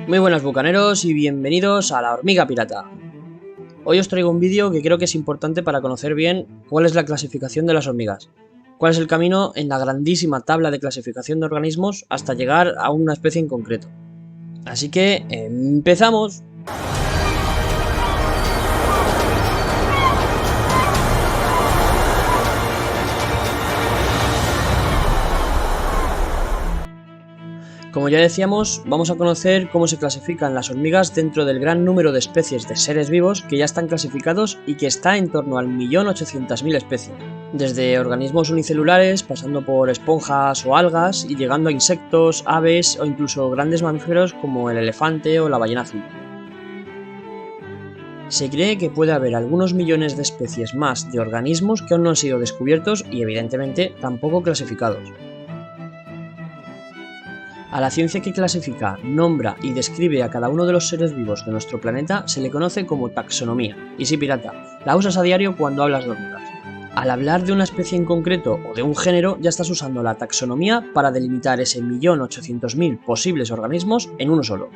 Muy buenas bucaneros y bienvenidos a La Hormiga Pirata. Hoy os traigo un vídeo que creo que es importante para conocer bien cuál es la clasificación de las hormigas, cuál es el camino en la grandísima tabla de clasificación de organismos hasta llegar a una especie en concreto. Así que empezamos. Como ya decíamos, vamos a conocer cómo se clasifican las hormigas dentro del gran número de especies de seres vivos que ya están clasificados y que está en torno al 1.800.000 especies. Desde organismos unicelulares, pasando por esponjas o algas y llegando a insectos, aves o incluso grandes mamíferos como el elefante o la ballena azul. Se cree que puede haber algunos millones de especies más de organismos que aún no han sido descubiertos y evidentemente tampoco clasificados. A la ciencia que clasifica, nombra y describe a cada uno de los seres vivos de nuestro planeta se le conoce como taxonomía. Y sí, pirata, la usas a diario cuando hablas de hormigas. Al hablar de una especie en concreto o de un género, ya estás usando la taxonomía para delimitar ese 1.800.000 posibles organismos en uno solo.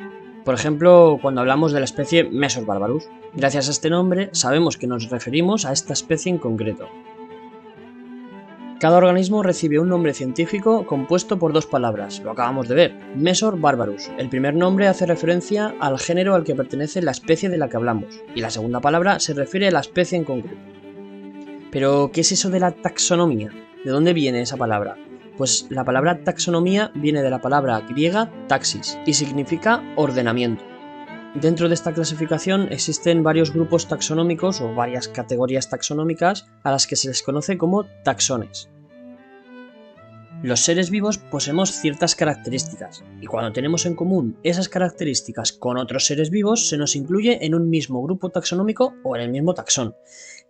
Por ejemplo, cuando hablamos de la especie Mesor barbarus. Gracias a este nombre sabemos que nos referimos a esta especie en concreto. Cada organismo recibe un nombre científico compuesto por dos palabras, lo acabamos de ver, Mesor barbarus. El primer nombre hace referencia al género al que pertenece la especie de la que hablamos, y la segunda palabra se refiere a la especie en concreto. Pero, ¿qué es eso de la taxonomía? ¿De dónde viene esa palabra? Pues la palabra taxonomía viene de la palabra griega taxis, y significa ordenamiento. Dentro de esta clasificación existen varios grupos taxonómicos o varias categorías taxonómicas a las que se les conoce como taxones. Los seres vivos poseemos ciertas características, y cuando tenemos en común esas características con otros seres vivos se nos incluye en un mismo grupo taxonómico o en el mismo taxón,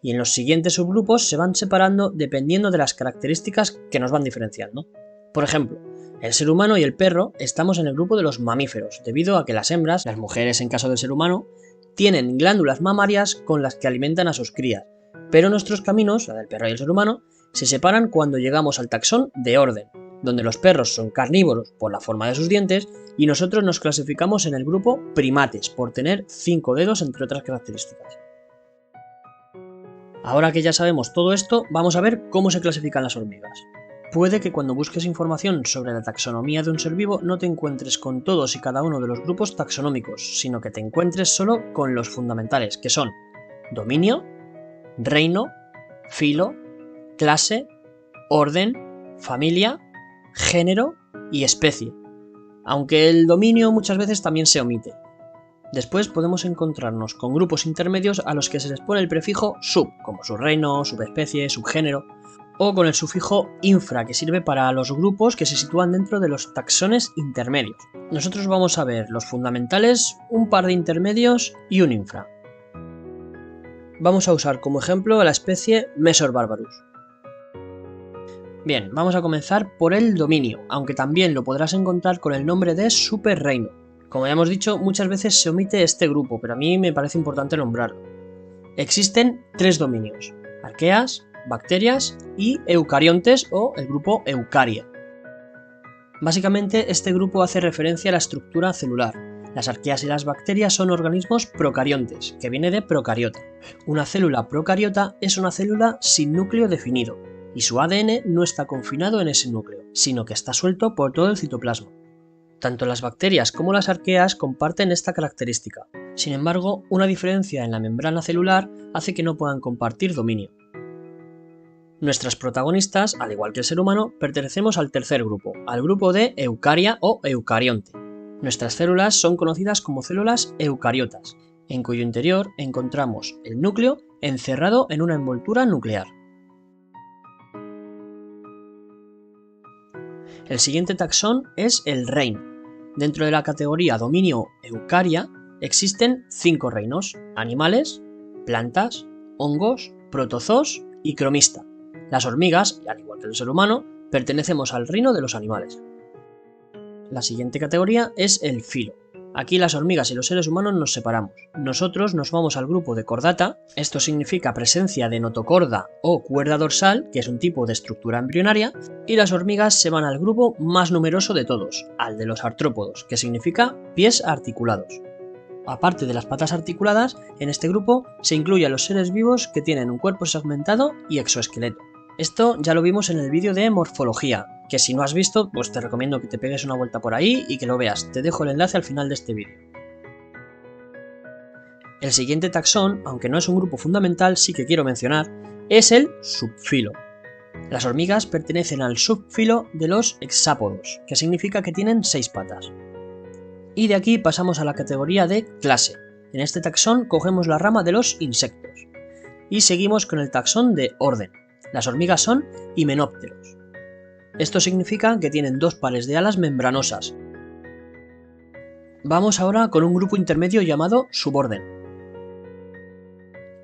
y en los siguientes subgrupos se van separando dependiendo de las características que nos van diferenciando. Por ejemplo, el ser humano y el perro estamos en el grupo de los mamíferos, debido a que las hembras, las mujeres en caso del ser humano, tienen glándulas mamarias con las que alimentan a sus crías, pero nuestros caminos, la del perro y el ser humano, se separan cuando llegamos al taxón de orden, donde los perros son carnívoros por la forma de sus dientes y nosotros nos clasificamos en el grupo primates por tener 5 dedos entre otras características. Ahora que ya sabemos todo esto, vamos a ver cómo se clasifican las hormigas. Puede que cuando busques información sobre la taxonomía de un ser vivo no te encuentres con todos y cada uno de los grupos taxonómicos, sino que te encuentres solo con los fundamentales, que son dominio, reino, filo, clase, orden, familia, género y especie, aunque el dominio muchas veces también se omite. Después podemos encontrarnos con grupos intermedios a los que se les pone el prefijo sub, como subreino, subespecie, subgénero, o con el sufijo infra, que sirve para los grupos que se sitúan dentro de los taxones intermedios. Nosotros vamos a ver los fundamentales, un par de intermedios y un infra. Vamos a usar como ejemplo a la especie Mesor barbarus. Bien, vamos a comenzar por el dominio, aunque también lo podrás encontrar con el nombre de superreino. Como ya hemos dicho, muchas veces se omite este grupo, pero a mí me parece importante nombrarlo. Existen 3 dominios: arqueas, bacterias y eucariontes o el grupo Eucaria. Básicamente este grupo hace referencia a la estructura celular. Las arqueas y las bacterias son organismos procariontes, que viene de procariota. Una célula procariota es una célula sin núcleo definido, y su ADN no está confinado en ese núcleo, sino que está suelto por todo el citoplasma. Tanto las bacterias como las arqueas comparten esta característica. Sin embargo, una diferencia en la membrana celular hace que no puedan compartir dominio. Nuestras protagonistas, al igual que el ser humano, pertenecemos al tercer grupo, al grupo de Eucaria o eucarionte. Nuestras células son conocidas como células eucariotas, en cuyo interior encontramos el núcleo encerrado en una envoltura nuclear. El siguiente taxón es el reino. Dentro de la categoría dominio Eucaria existen 5 reinos: animales, plantas, hongos, protozoos y cromista. Las hormigas, al igual que el ser humano, pertenecemos al reino de los animales. La siguiente categoría es el filo. Aquí las hormigas y los seres humanos nos separamos. Nosotros nos vamos al grupo de Chordata, esto significa presencia de notocorda o cuerda dorsal, que es un tipo de estructura embrionaria, y las hormigas se van al grupo más numeroso de todos, al de los artrópodos, que significa pies articulados. Aparte de las patas articuladas, en este grupo se incluyen los seres vivos que tienen un cuerpo segmentado y exoesqueleto. Esto ya lo vimos en el vídeo de morfología, que si no has visto, pues te recomiendo que te pegues una vuelta por ahí y que lo veas. Te dejo el enlace al final de este vídeo. El siguiente taxón, aunque no es un grupo fundamental, sí que quiero mencionar, es el subfilo. Las hormigas pertenecen al subfilo de los hexápodos, que significa que tienen 6 patas. Y de aquí pasamos a la categoría de clase. En este taxón cogemos la rama de los insectos. Y seguimos con el taxón de orden. Las hormigas son himenópteros. Esto significa que tienen 2 pares de alas membranosas. Vamos ahora con un grupo intermedio llamado suborden.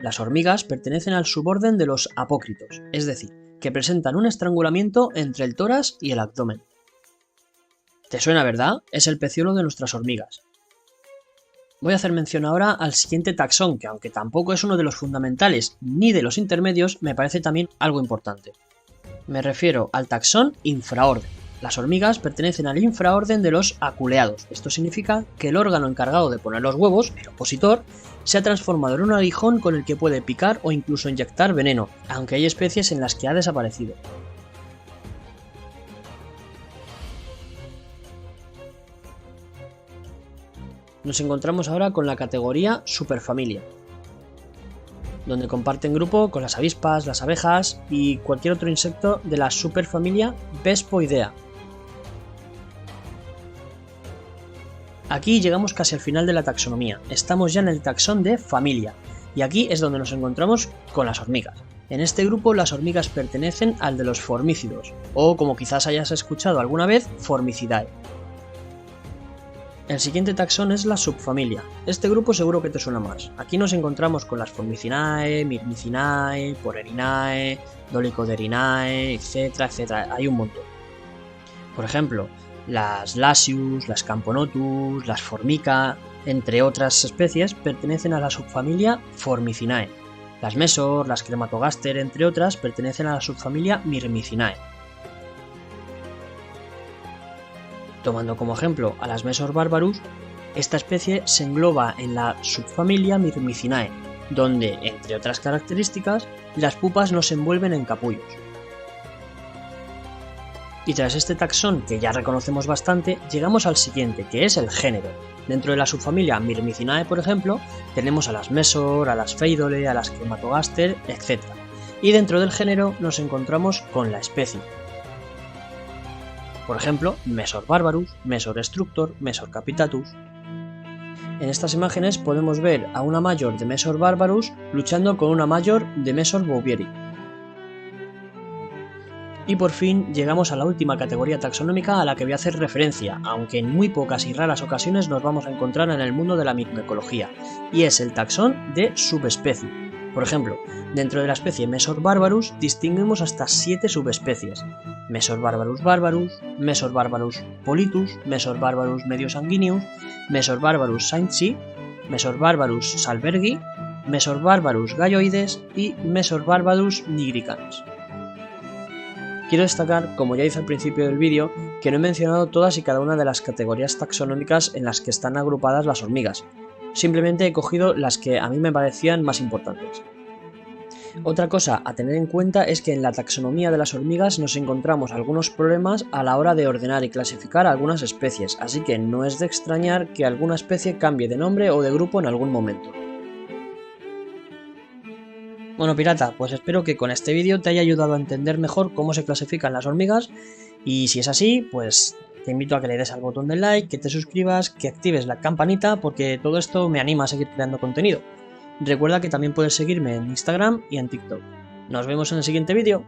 Las hormigas pertenecen al suborden de los apócritos, es decir, que presentan un estrangulamiento entre el tórax y el abdomen. ¿Te suena, verdad? Es el peciolo de nuestras hormigas. Voy a hacer mención ahora al siguiente taxón, que aunque tampoco es uno de los fundamentales ni de los intermedios, me parece también algo importante. Me refiero al taxón infraorden. Las hormigas pertenecen al infraorden de los aculeados. Esto significa que el órgano encargado de poner los huevos, el opositor, se ha transformado en un aguijón con el que puede picar o incluso inyectar veneno, aunque hay especies en las que ha desaparecido. Nos encontramos ahora con la categoría superfamilia, donde comparten grupo con las avispas, las abejas y cualquier otro insecto de la superfamilia Vespoidea. Aquí llegamos casi al final de la taxonomía, estamos ya en el taxón de familia, y aquí es donde nos encontramos con las hormigas. En este grupo las hormigas pertenecen al de los formícidos, o como quizás hayas escuchado alguna vez, Formicidae. El siguiente taxón es la subfamilia. Este grupo seguro que te suena más. Aquí nos encontramos con las Formicinae, Myrmicinae, Porerinae, Dolichoderinae, etcétera, etcétera. Hay un montón. Por ejemplo, las Lasius, las Camponotus, las Formica, entre otras especies, pertenecen a la subfamilia Formicinae. Las Mesor, las Crematogaster, entre otras, pertenecen a la subfamilia Myrmicinae. Tomando como ejemplo a las Mesor barbarus, esta especie se engloba en la subfamilia Myrmicinae, donde, entre otras características, las pupas no se envuelven en capullos. Y tras este taxón, que ya reconocemos bastante, llegamos al siguiente, que es el género. Dentro de la subfamilia Myrmicinae, por ejemplo, tenemos a las Mesor, a las Pheidole, a las Crematogaster, etc. Y dentro del género nos encontramos con la especie. Por ejemplo, Mesor barbarus, Mesor destructor, Mesor capitatus. En estas imágenes podemos ver a una mayor de Mesor barbarus luchando con una mayor de Mesor bouvieri. Y por fin llegamos a la última categoría taxonómica a la que voy a hacer referencia, aunque en muy pocas y raras ocasiones nos vamos a encontrar en el mundo de la microecología, y es el taxón de subespecie. Por ejemplo, dentro de la especie Mesor barbarus distinguimos hasta 7 subespecies: Mesor barbarus barbarus, Mesor barbarus politus, Mesor barbarus mediosanguineus, Mesor barbarus saintsi, Mesor barbarus salbergi, Mesor barbarus galloides y Mesor barbarus nigricans. Quiero destacar, como ya hice al principio del vídeo, que no he mencionado todas y cada una de las categorías taxonómicas en las que están agrupadas las hormigas. Simplemente he cogido las que a mí me parecían más importantes. Otra cosa a tener en cuenta es que en la taxonomía de las hormigas nos encontramos algunos problemas a la hora de ordenar y clasificar algunas especies, así que no es de extrañar que alguna especie cambie de nombre o de grupo en algún momento. Bueno, pirata, pues espero que con este vídeo te haya ayudado a entender mejor cómo se clasifican las hormigas, y si es así, pues te invito a que le des al botón del like, que te suscribas, que actives la campanita, porque todo esto me anima a seguir creando contenido. Recuerda que también puedes seguirme en Instagram y en TikTok. Nos vemos en el siguiente vídeo.